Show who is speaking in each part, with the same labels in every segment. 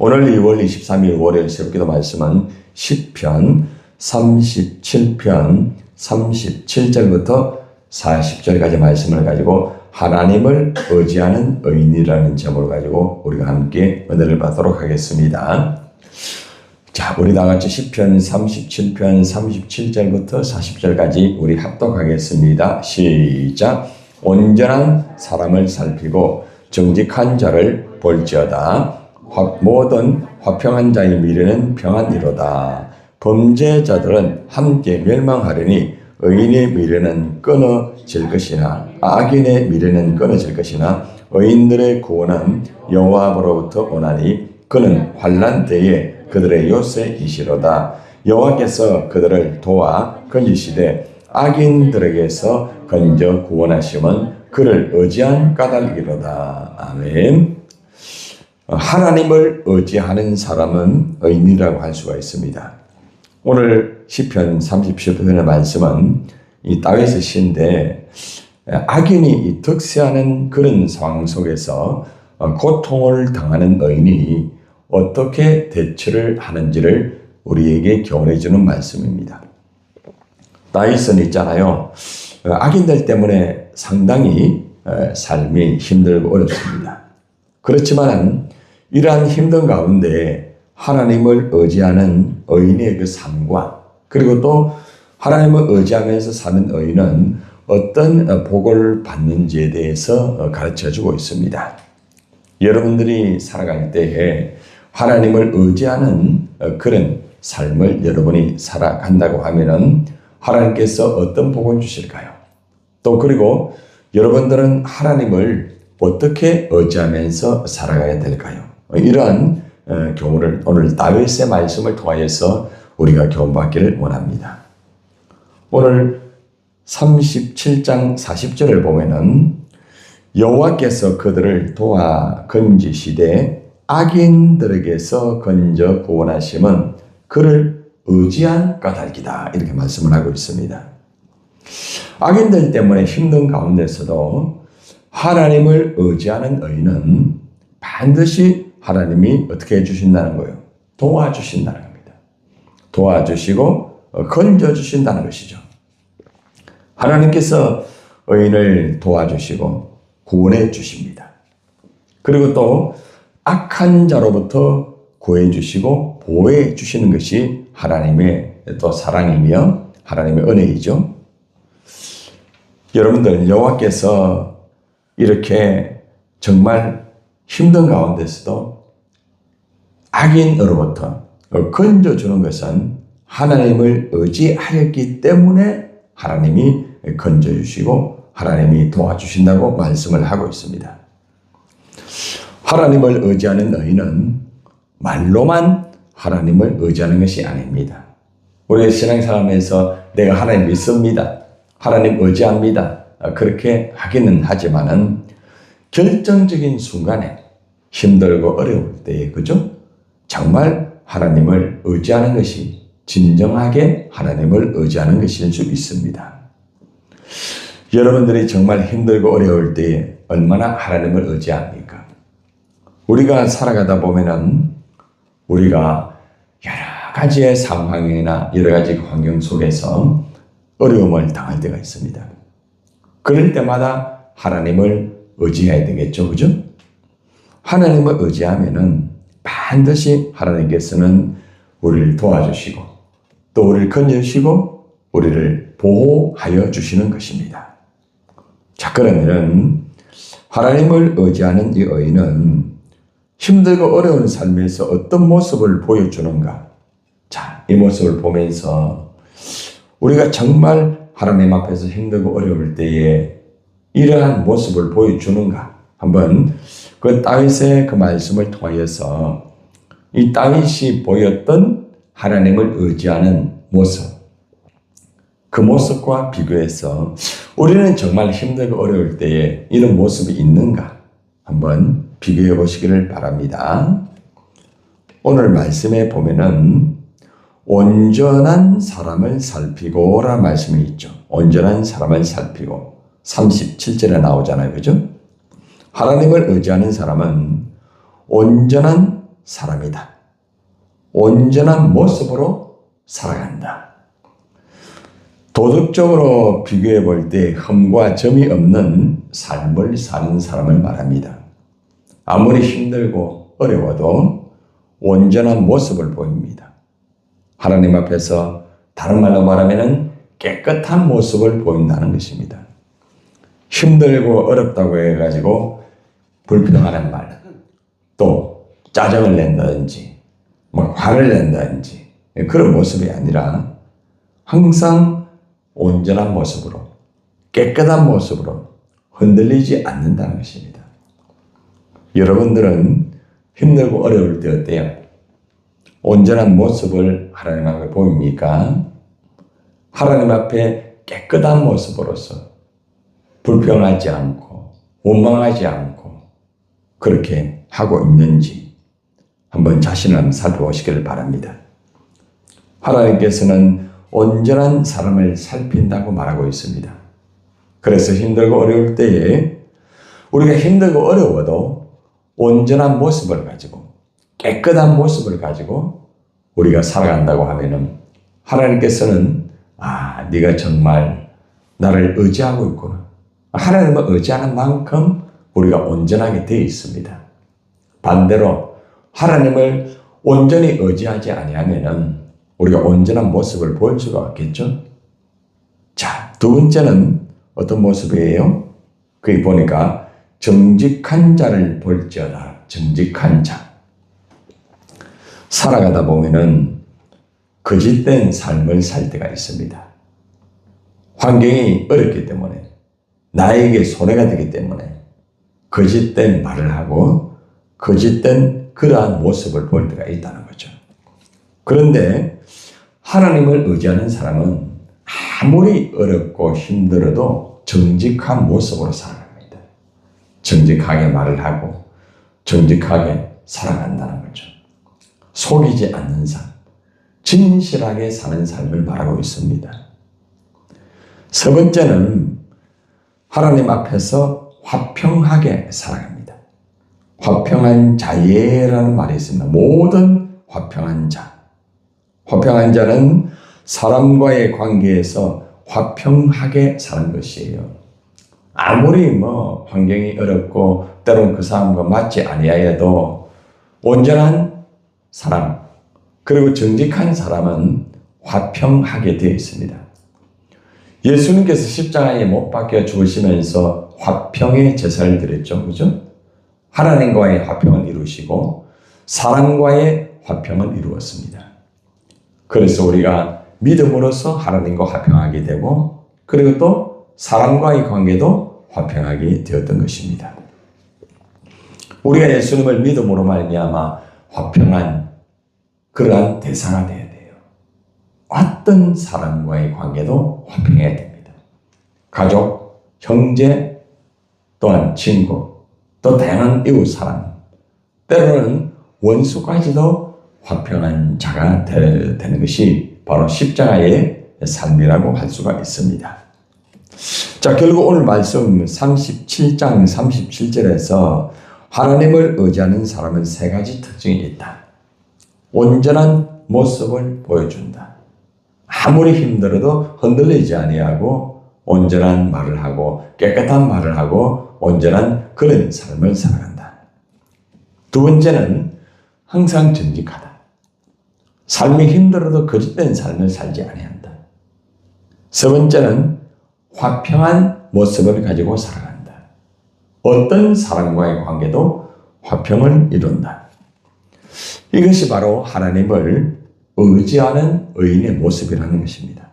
Speaker 1: 오늘 2월 23일 월요일 새벽기도 말씀은 시편 37편 37절부터 40절까지 말씀을 가지고 하나님을 의지하는 의인이라는 제목을 가지고 우리가 함께 은혜를 받도록 하겠습니다. 자, 우리 다 같이 시편 37편 37절부터 40절까지 우리 합독하겠습니다. 시작. 온전한 사람을 살피고 정직한 자를 볼지어다. 모든 화평한 자의 미래는 평안이로다. 범죄자들은 함께 멸망하려니 의인의 미래는 끊어질 것이나 악인의 미래는 끊어질 것이나 의인들의 구원은 여호와로부터 오나니 그는 환난 때에 그들의 요새이시로다. 여호와께서 그들을 도와 건지시되 악인들에게서 건져 구원하심은 그를 의지한 까닭이로다. 아멘. 하나님을 의지하는 사람은 의인이라고 할 수가 있습니다. 오늘 시편 37편의 말씀은 이 다윗의 시인데 악인이 이 득세하는 그런 상황 속에서 고통을 당하는 의인이 어떻게 대처를 하는지를 우리에게 교훈해 주는 말씀입니다. 다윗은 있잖아요. 악인들 때문에 상당히 삶이 힘들고 어렵습니다. 그렇지만 이러한 힘든 가운데 하나님을 의지하는 의인의 그 삶과 그리고 또 하나님을 의지하면서 사는 의인은 어떤 복을 받는지에 대해서 가르쳐주고 있습니다. 여러분들이 살아갈 때에 하나님을 의지하는 그런 삶을 여러분이 살아간다고 하면은 하나님께서 어떤 복을 주실까요? 또 그리고 여러분들은 하나님을 어떻게 의지하면서 살아가야 될까요? 이러한 교훈을 오늘 다윗의 말씀을 통하여서 우리가 교훈받기를 원합니다. 오늘 37장 40절을 보면은 여호와께서 그들을 도와 건지시되 악인들에게서 건져 구원하심은 그를 의지한 까닭이다. 이렇게 말씀을 하고 있습니다. 악인들 때문에 힘든 가운데서도 하나님을 의지하는 의인은 반드시 하나님이 어떻게 해주신다는 거예요? 도와주신다는 겁니다. 도와주시고 건져주신다는 것이죠. 하나님께서 의인을 도와주시고 구원해 주십니다. 그리고 또 악한 자로부터 구해 주시고 보호해 주시는 것이 하나님의 또 사랑이며 하나님의 은혜이죠. 여러분들 여호와께서 이렇게 정말 힘든 가운데서도 악인으로부터 건져주는 것은 하나님을 의지하였기 때문에 하나님이 건져주시고 하나님이 도와주신다고 말씀을 하고 있습니다. 하나님을 의지하는 의인은 말로만 하나님을 의지하는 것이 아닙니다. 우리의 신앙생활에서 내가 하나님 믿습니다. 하나님 의지합니다. 그렇게 하기는 하지만은 결정적인 순간에 힘들고 어려울 때에 그죠? 정말 하나님을 의지하는 것이 진정하게 하나님을 의지하는 것일 수 있습니다. 여러분들이 정말 힘들고 어려울 때에 얼마나 하나님을 의지합니까? 우리가 살아가다 보면은 우리가 여러 가지의 상황이나 여러 가지 환경 속에서 어려움을 당할 때가 있습니다. 그럴 때마다 하나님을 의지해야 되겠죠, 그죠? 하나님을 의지하면은 반드시 하나님께서는 우리를 도와주시고 또 우리를 건져주시고 우리를 보호하여 주시는 것입니다. 자, 그러면은 하나님을 의지하는 이 의인은 힘들고 어려운 삶에서 어떤 모습을 보여주는가? 자, 이 모습을 보면서 우리가 정말 하나님 앞에서 힘들고 어려울 때에 이러한 모습을 보여주는가? 한번 그 다윗의 그 말씀을 통하여서 이 다윗이 보였던 하나님을 의지하는 모습, 그 모습과 비교해서 우리는 정말 힘들고 어려울 때에 이런 모습이 있는가? 한번 비교해 보시기를 바랍니다. 오늘 말씀에 보면은 온전한 사람을 살피고라는 말씀이 있죠. 온전한 사람을 살피고 37절에 나오잖아요. 그죠? 하나님을 의지하는 사람은 온전한 사람이다. 온전한 모습으로 살아간다. 도덕적으로 비교해 볼 때 흠과 점이 없는 삶을 사는 사람을 말합니다. 아무리 힘들고 어려워도 온전한 모습을 보입니다. 하나님 앞에서 다른 말로 말하면 깨끗한 모습을 보인다는 것입니다. 힘들고 어렵다고 해가지고 불평하는 말, 또 짜증을 낸다든지 화를 낸다든지 그런 모습이 아니라 항상 온전한 모습으로 깨끗한 모습으로 흔들리지 않는다는 것입니다. 여러분들은 힘들고 어려울 때 어때요? 온전한 모습을 하나님 앞에 보입니까? 하나님 앞에 깨끗한 모습으로서 불평하지 않고 원망하지 않고 그렇게 하고 있는지 한번 자신을 한번 살펴보시기를 바랍니다. 하나님께서는 온전한 사람을 살핀다고 말하고 있습니다. 그래서 힘들고 어려울 때에 우리가 힘들고 어려워도 온전한 모습을 가지고 깨끗한 모습을 가지고 우리가 살아간다고 하면은 하나님께서는 네가 정말 나를 의지하고 있구나. 하나님을 의지하는 만큼 우리가 온전하게 되어 있습니다. 반대로 하나님을 온전히 의지하지 아니하면은 우리가 온전한 모습을 보일 수가 없겠죠. 자, 두 번째는 어떤 모습이에요? 거기 보니까 정직한 자를 볼지어다. 정직한 자. 살아가다 보면은 거짓된 삶을 살 때가 있습니다. 환경이 어렵기 때문에 나에게 손해가 되기 때문에 거짓된 말을 하고 거짓된 그러한 모습을 볼 때가 있다는 거죠. 그런데 하나님을 의지하는 사람은 아무리 어렵고 힘들어도 정직한 모습으로 살아갑니다. 정직하게 말을 하고 정직하게 살아간다는 거죠. 속이지 않는 삶, 진실하게 사는 삶을 말하고 있습니다. 세 번째는 하나님 앞에서 화평하게 살아갑니다. 화평한 자예라는 말이 있습니다. 모든 화평한 자. 화평한 자는 사람과의 관계에서 화평하게 사는 것이에요. 아무리 환경이 어렵고 때로는 그 사람과 맞지 아니하여도 온전한 사람 그리고 정직한 사람은 화평하게 되어 있습니다. 예수님께서 십자가에 못 박혀 죽으시면서 화평의 제사를 드렸죠. 그죠? 하나님과의 화평을 이루시고 사람과의 화평을 이루었습니다. 그래서 우리가 믿음으로써 하나님과 화평하게 되고 그리고 또 사람과의 관계도 화평하게 되었던 것입니다. 우리가 예수님을 믿음으로 말미암아 화평한 그러한 대상이 되어야 돼요. 어떤 사람과의 관계도 화평해야 됩니다. 가족, 형제, 또한 친구, 또 다양한 이웃 사람, 때로는 원수까지도 화평한 자가 되는 것이 바로 십자가의 삶이라고 할 수가 있습니다. 자, 결국 오늘 말씀 37장 37절에서 하나님을 의지하는 사람은 세 가지 특징이 있다. 온전한 모습을 보여준다. 아무리 힘들어도 흔들리지 아니하고 온전한 말을 하고 깨끗한 말을 하고 온전한 그런 삶을 살아간다. 두 번째는 항상 정직하다. 삶이 힘들어도 거짓된 삶을 살지 아니한다. 세 번째는 화평한 모습을 가지고 살아간다. 어떤 사람과의 관계도 화평을 이룬다. 이것이 바로 하나님을 의지하는 의인의 모습이라는 것입니다.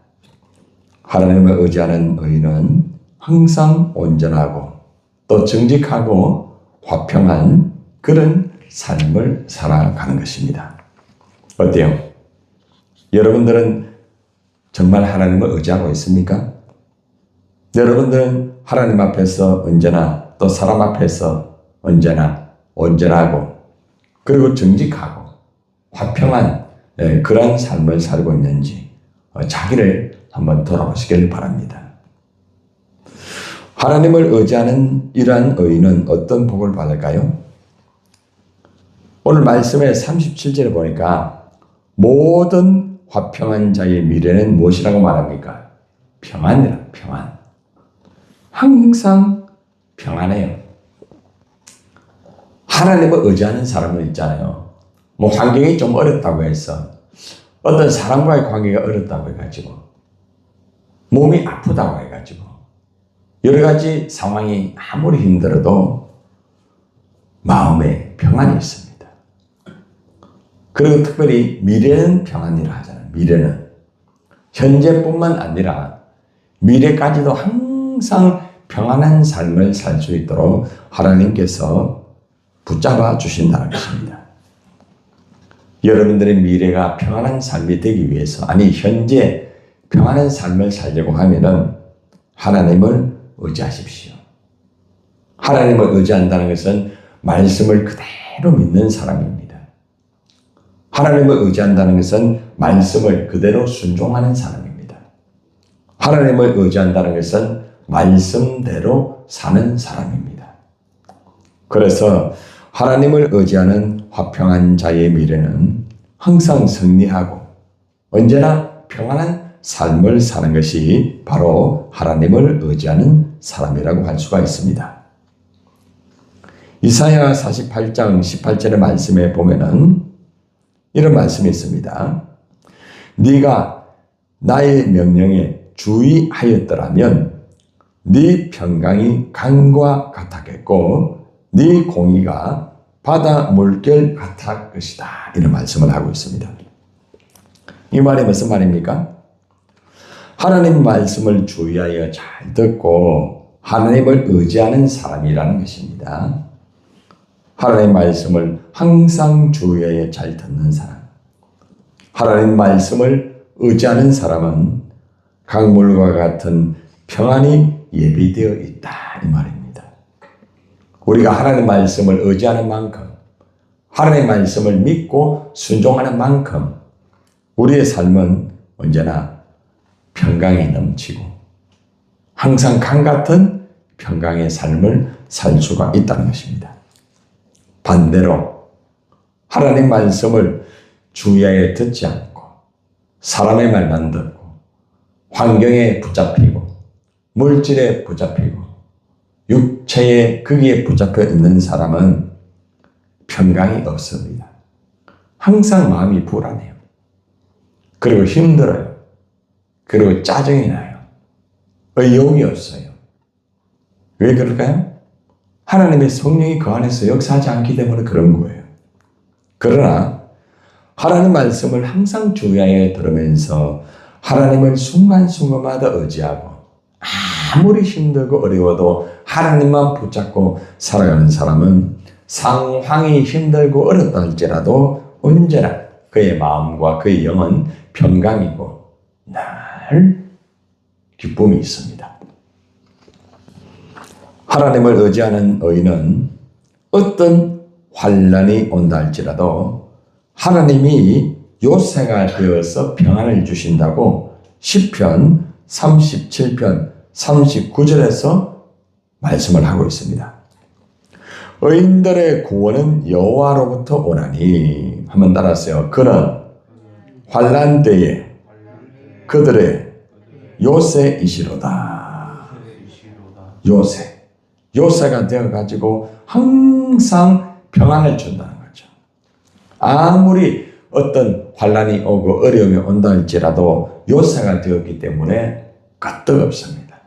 Speaker 1: 하나님을 의지하는 의인은 항상 온전하고 또 정직하고 화평한 그런 삶을 살아가는 것입니다. 어때요? 여러분들은 정말 하나님을 의지하고 있습니까? 여러분들은 하나님 앞에서 언제나 또 사람 앞에서 언제나 온전하고 그리고 정직하고 화평한 그런 삶을 살고 있는지 자기를 한번 돌아보시길 바랍니다. 하나님을 의지하는 이러한 의인은 어떤 복을 받을까요? 오늘 말씀의 37절에 보니까 모든 화평한 자의 미래는 무엇이라고 말합니까? 평안이라, 평안. 항상 평안해요. 하나님을 의지하는 사람은 있잖아요. 뭐 환경이 좀 어렵다고 해서 어떤 사람과의 관계가 어렵다고 해가지고 몸이 아프다고 해가지고 여러 가지 상황이 아무리 힘들어도 마음에 평안이 있습니다. 그리고 특별히 미래는 평안이라 하잖아요. 미래는 현재뿐만 아니라 미래까지도 항상 평안한 삶을 살 수 있도록 하나님께서 붙잡아 주신다는 것입니다. 여러분들의 미래가 평안한 삶이 되기 위해서, 아니 현재 평안한 삶을 살려고 하면은 하나님을 의지하십시오. 하나님을 의지한다는 것은 말씀을 그대로 믿는 사람입니다. 하나님을 의지한다는 것은 말씀을 그대로 순종하는 사람입니다. 하나님을 의지한다는 것은 말씀대로 사는 사람입니다. 그래서 하나님을 의지하는 화평한 자의 미래는 항상 승리하고 언제나 평안한 삶을 사는 것이 바로 하나님을 의지하는 사람이라고 할 수가 있습니다. 이사야 48장 18절의 말씀에 보면은 이런 말씀이 있습니다. 네가 나의 명령에 주의하였더라면 네 평강이 강과 같았겠고 네 공의가 바다 물결 같을 것이다. 이런 말씀을 하고 있습니다. 이 말이 무슨 말입니까? 하나님 말씀을 주의하여 잘 듣고 하나님을 의지하는 사람이라는 것입니다. 하나님 말씀을 항상 주의하여 잘 듣는 사람, 하나님 말씀을 의지하는 사람은 강물과 같은 평안이 예비되어 있다 이 말입니다. 우리가 하나님 말씀을 의지하는 만큼, 하나님 말씀을 믿고 순종하는 만큼 우리의 삶은 언제나 평강이 넘치고 항상 강 같은 평강의 삶을 살 수가 있다는 것입니다. 반대로 하나님 말씀을 주의하여 듣지 않고 사람의 말만 듣고 환경에 붙잡히고 물질에 붙잡히고 육체의 거기에 붙잡혀 있는 사람은 평강이 없습니다. 항상 마음이 불안해요. 그리고 힘들어요. 그리고 짜증이 나요. 의욕이 없어요. 왜 그럴까요? 하나님의 성령이 그 안에서 역사하지 않기 때문에 그런 거예요. 그러나 하나님 말씀을 항상 주의하여 들으면서 하나님을 순간순간마다 의지하고 아무리 힘들고 어려워도 하나님만 붙잡고 살아가는 사람은 상황이 힘들고 어렵다 할지라도 언제나 그의 마음과 그의 영은 평강이고 늘 기쁨이 있습니다. 하나님을 의지하는 의인은 어떤 환난이 온다 할지라도 하나님이 요새가 되어서 평안을 주신다고 시편 37편 39절에서 말씀을 하고 있습니다. 의인들의 구원은 여호와로부터 오나니 한번 따라하세요. 그는 환난 때에 그들의 요새이시로다. 요새가 되어가지고 항상 평안을 준다는 거죠. 아무리 어떤 환난이 오고 어려움이 온다 할지라도 요새가 되었기 때문에 끄떡없습니다.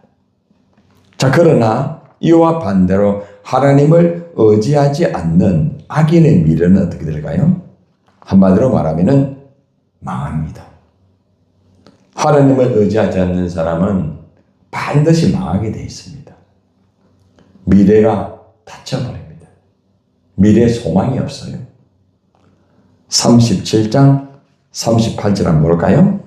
Speaker 1: 자, 그러나 이와 반대로 하나님을 의지하지 않는 악인의 미래는 어떻게 될까요? 한마디로 말하면 망합니다. 하나님을 의지하지 않는 사람은 반드시 망하게 되어 있습니다. 미래가 닫혀버립니다. 미래에 소망이 없어요. 37장 38절 한번 볼까요?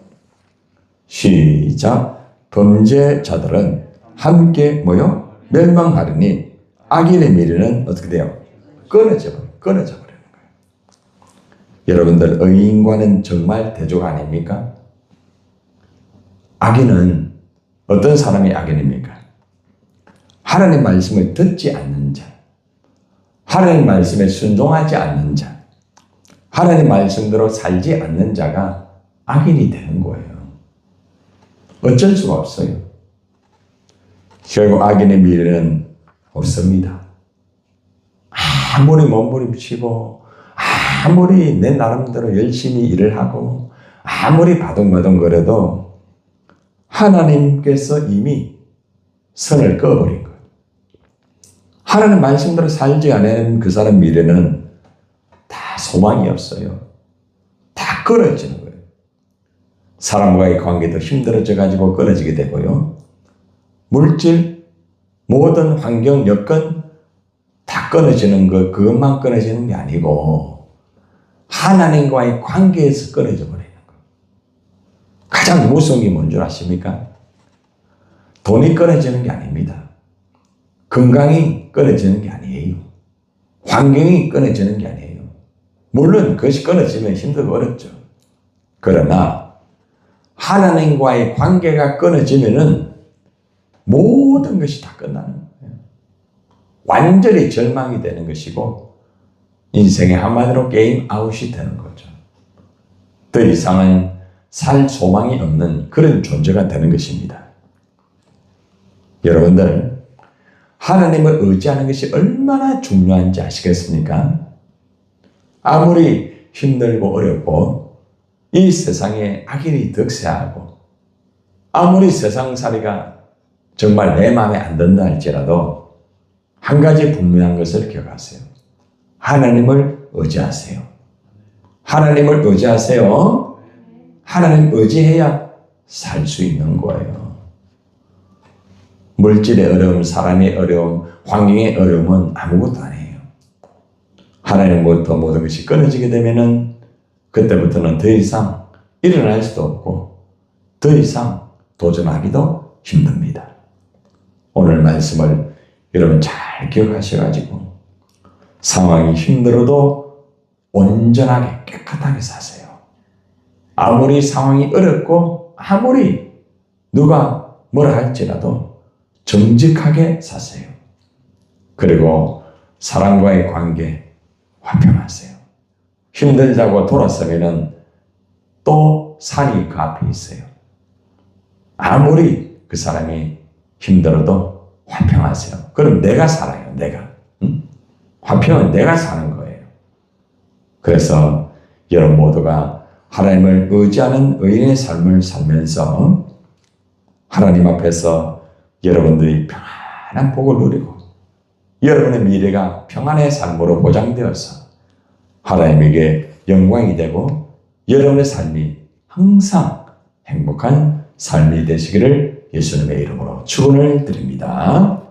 Speaker 1: 시작. 범죄자들은 함께 모여 멸망하리니 악인의 미래는 어떻게 돼요? 끊어져 버리는 거예요. 여러분들 의인과는 정말 대조가 아닙니까? 악인은 어떤 사람이 악인입니까? 하나님 말씀을 듣지 않는 자, 하나님 말씀에 순종하지 않는 자, 하나님 말씀대로 살지 않는 자가 악인이 되는 거예요. 어쩔 수가 없어요. 결국 악인의 미래는 없습니다. 아무리 몸부림치고 아무리 내 나름대로 열심히 일을 하고 아무리 바둥바둥거려도 하나님께서 이미 선을 그어버린 거예요. 하나님 말씀대로 살지 않은 그 사람 미래는 다 소망이 없어요. 다 끊어지는 거예요. 사람과의 관계도 힘들어져 가지고 끊어지게 되고요. 물질, 모든 환경, 여건 다 끊어지는 것, 그것만 끊어지는 게 아니고 하나님과의 관계에서 끊어져 버리는 거예요. 가장 무서운 게 뭔 줄 아십니까? 돈이 끊어지는 게 아닙니다. 건강이 끊어지는 게 아니에요. 환경이 끊어지는 게 아니에요. 물론 그것이 끊어지면 힘들고 어렵죠. 그러나 하나님과의 관계가 끊어지면은 모든 것이 다 끝나는 거예요. 완전히 절망이 되는 것이고 인생의 한마디로 게임 아웃이 되는 거죠. 더 이상은 살 소망이 없는 그런 존재가 되는 것입니다. 여러분들, 하나님을 의지하는 것이 얼마나 중요한지 아시겠습니까? 아무리 힘들고 어렵고 이 세상에 악인이 득세하고 아무리 세상살이가 정말 내 마음에 안 든다 할지라도 한 가지 분명한 것을 기억하세요. 하나님을 의지하세요. 하나님을 의지하세요. 하나님 의지해야 살 수 있는 거예요. 물질의 어려움, 사람의 어려움, 환경의 어려움은 아무것도 아니에요. 하나님부터 모든 것이 끊어지게 되면은 그때부터는 더 이상 일어날 수도 없고 더 이상 도전하기도 힘듭니다. 오늘 말씀을 여러분 잘 기억하셔가지고 상황이 힘들어도 온전하게 깨끗하게 사세요. 아무리 상황이 어렵고 아무리 누가 뭐라 할지라도 정직하게 사세요. 그리고 사람과의 관계 화평하세요. 힘들다고 돌아서면은 또 산이 그 앞에 있어요. 아무리 그 사람이 힘들어도 화평하세요. 그럼 내가 살아요. 내가. 화평은 내가 사는 거예요. 그래서 여러분 모두가 하나님을 의지하는 의인의 삶을 살면서 하나님 앞에서 여러분들이 평안한 복을 누리고 여러분의 미래가 평안의 삶으로 보장되어서 하나님에게 영광이 되고 여러분의 삶이 항상 행복한 삶이 되시기를 예수님의 이름으로 축원을 드립니다.